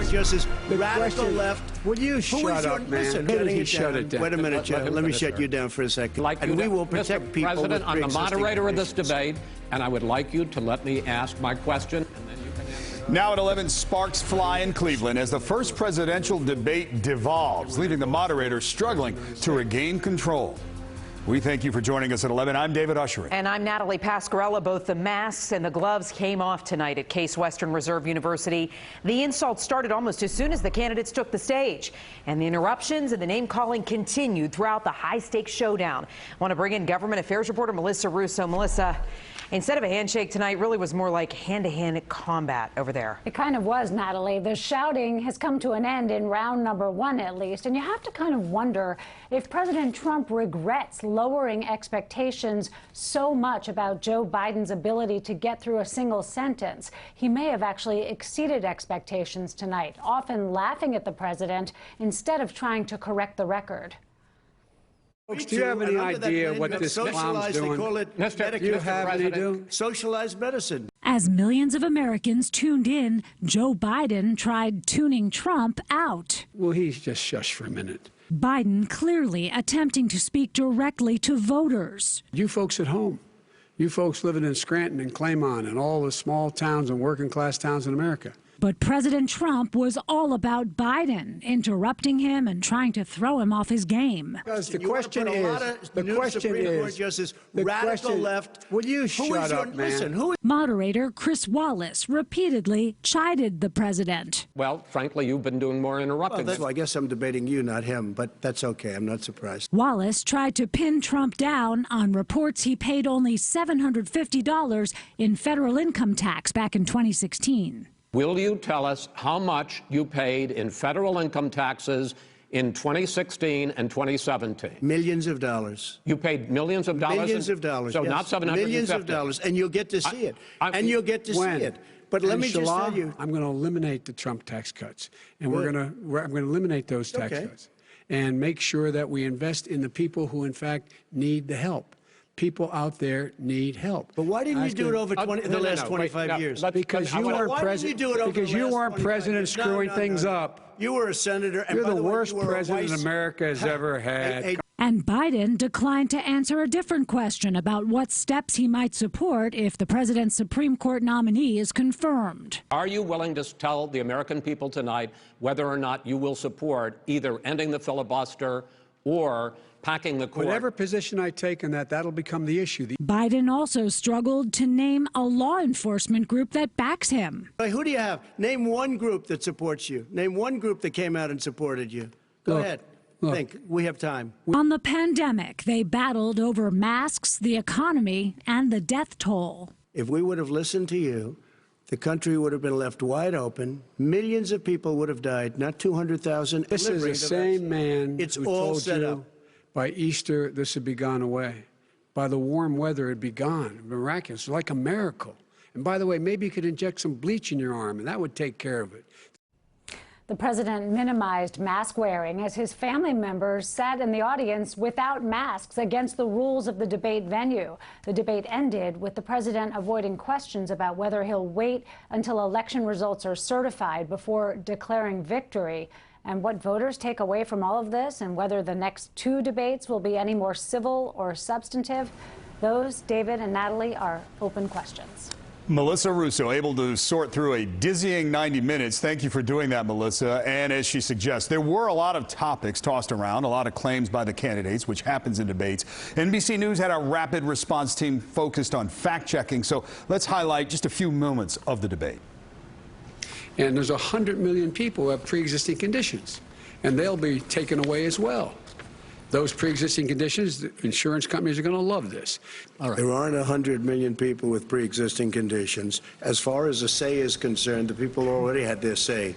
Justice, radical left. Will you shut up, man? Listen, shut it down. Wait a minute, Joe. Let me shut you down for a second. And we will protect people. President, I'm the moderator of this debate, and I would like you to let me ask my question. Now at 11, sparks fly in Cleveland as the first presidential debate devolves, leaving the moderator struggling to regain control. We thank you for joining us at 11. I'm David Ushery. And I'm Natalie Pasquarella. Both the masks and the gloves came off tonight at Case Western Reserve University. The insult started almost as soon as the candidates took the stage. And the interruptions and the name-calling continued throughout the high-stakes showdown. I want to bring in government affairs reporter Melissa Russo. Melissa, instead of a handshake tonight, really was more like hand-to-hand combat over there. It kind of was, Natalie. The shouting has come to an end in round number 1, at least. And you have to kind of wonder if President Trump regrets lowering expectations so much about Joe Biden's ability to get through a single sentence. He may have actually exceeded expectations tonight, often laughing at the president instead of trying to correct the record. Folks, do you have any idea what this clown's doing? They call it Do you have any idea? Socialized medicine. As millions of Americans tuned in, Joe Biden tried tuning Trump out. Well, he's just shush for a minute. Biden clearly attempting to speak directly to voters. You folks at home, you folks living in Scranton and Claymont and all the small towns and working class towns in America. But President Trump was all about Biden, interrupting him and trying to throw him off his game. Because the question is, Justice, radical left. Will you shut up, man? Listen, Moderator Chris Wallace repeatedly chided the president. Well, frankly, you've been doing more interrupting. Well, I guess I'm debating you, not him, but that's okay. I'm not surprised. Wallace tried to pin Trump down on reports he paid only $750 in federal income tax back in 2016. Will you tell us how much you paid in federal income taxes in 2016 and 2017? Millions of dollars. You paid millions of dollars? Millions of dollars. So yes. not 750. Millions of dollars, and you'll get to see it. And you'll get to see it. But let me just tell you, I'm going to eliminate the Trump tax cuts, and I'm going to eliminate those tax cuts, and make sure that we invest in the people who, in fact, need the help. People out there need help. But why didn't you do it over the last 25 years? Because you weren't president. Because you weren't president screwing things up. You were a senator. And you're the worst president America has ever had. And Biden declined to answer a different question about what steps he might support if the president's Supreme Court nominee is confirmed. Are you willing to tell the American people tonight whether or not you will support either ending the filibuster or packing the court? Whatever position I take on that, that'll become the issue. Biden also struggled to name a law enforcement group that backs him. Who do you have? Name one group that supports you. Name one group that came out and supported you. Go ahead. Think. We have time. On the pandemic, they battled over masks, the economy, and the death toll. If we would have listened to you, the country would have been left wide open. Millions of people would have died, not 200,000. This is the same man who told you by Easter this would be gone away. By the warm weather, it'd be gone. Miraculous, like a miracle. And by the way, maybe you could inject some bleach in your arm, and that would take care of it. The president minimized mask wearing as his family members sat in the audience without masks against the rules of the debate venue. The debate ended with the president avoiding questions about whether he'll wait until election results are certified before declaring victory. And what voters take away from all of this and whether the next 2 debates will be any more civil or substantive, those, David and Natalie, are open questions. Melissa Russo, able to sort through a dizzying 90 minutes. Thank you for doing that, Melissa. And as she suggests, there were a lot of topics tossed around, a lot of claims by the candidates, which happens in debates. NBC News had a rapid response team focused on fact-checking. So let's highlight just a few moments of the debate. And there's 100 million people who have pre-existing conditions, and they'll be taken away as well. Those pre-existing conditions, the insurance companies are going to love this. All right. There aren't 100 million people with pre-existing conditions. As far as the say is concerned, the people already had their say.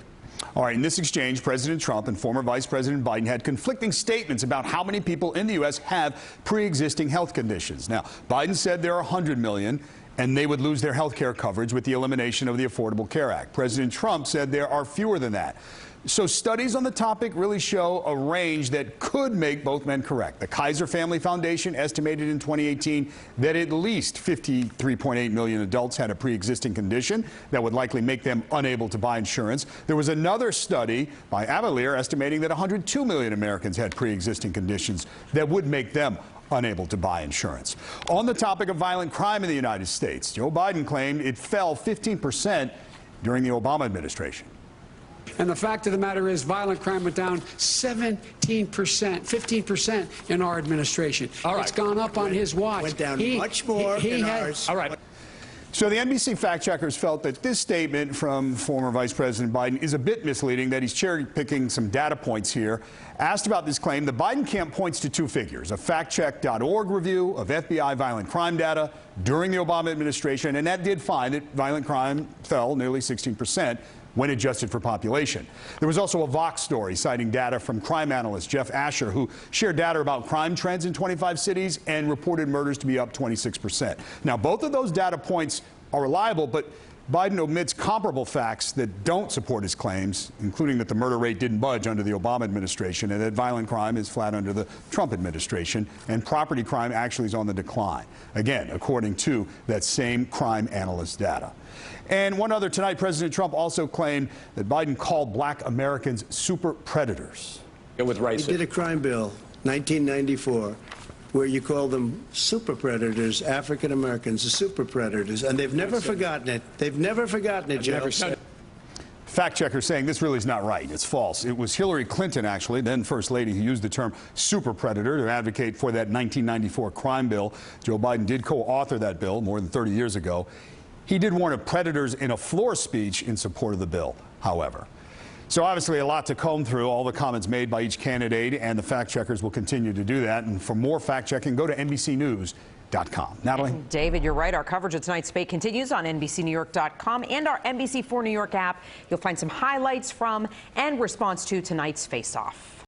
All right, in this exchange, President Trump and former Vice President Biden had conflicting statements about how many people in the U.S. have pre-existing health conditions. Now, Biden said there are 100 million, and they would lose their health care coverage with the elimination of the Affordable Care Act. President Trump said there are fewer than that. So studies on the topic really show a range that could make both men correct. The Kaiser Family Foundation estimated in 2018 that at least 53.8 million adults had a pre-existing condition that would likely make them unable to buy insurance. There was another study by Avalier estimating that 102 million Americans had pre-existing conditions that would make them unable to buy insurance. On the topic of violent crime in the United States, Joe Biden claimed it fell 15% during the Obama administration. And the fact of the matter is violent crime went down 17%, 15% in our administration. All right. It's gone up on his watch. Went down much more in ours. All right. So the NBC fact-checkers felt that this statement from former Vice President Biden is a bit misleading, that he's cherry-picking some data points here. Asked about this claim, the Biden camp points to two figures, a factcheck.org review of FBI violent crime data during the Obama administration, and that did find that violent crime fell nearly 16% when adjusted for population. There was also a Vox story citing data from crime analyst Jeff Asher, who shared data about crime trends in 25 cities and reported murders to be up 26%. Now, both of those data points are reliable, but Biden omits comparable facts that don't support his claims, including that the murder rate didn't budge under the Obama administration and that violent crime is flat under the Trump administration, and property crime actually is on the decline. Again, according to that same crime analyst data. And one other tonight, President Trump also claimed that Biden called black Americans super predators. With racism. He did a crime bill, 1994, where you call them super predators, African Americans, the super predators, and they've never forgotten it. They've never forgotten it, Joe. Fact checker saying this really is not right. It's false. It was Hillary Clinton, actually, then First Lady, who used the term super predator to advocate for that 1994 crime bill. Joe Biden did co-author that bill more than 30 years ago. He did warn of predators in a floor speech in support of the bill, however. So obviously a lot to comb through, all the comments made by each candidate, and the fact checkers will continue to do that. And for more fact checking, go to NBCnews.com. Natalie? David, you're right. Our coverage of tonight's debate continues on NBCNewYork.com and our NBC4 New York app. You'll find some highlights from and response to tonight's face-off.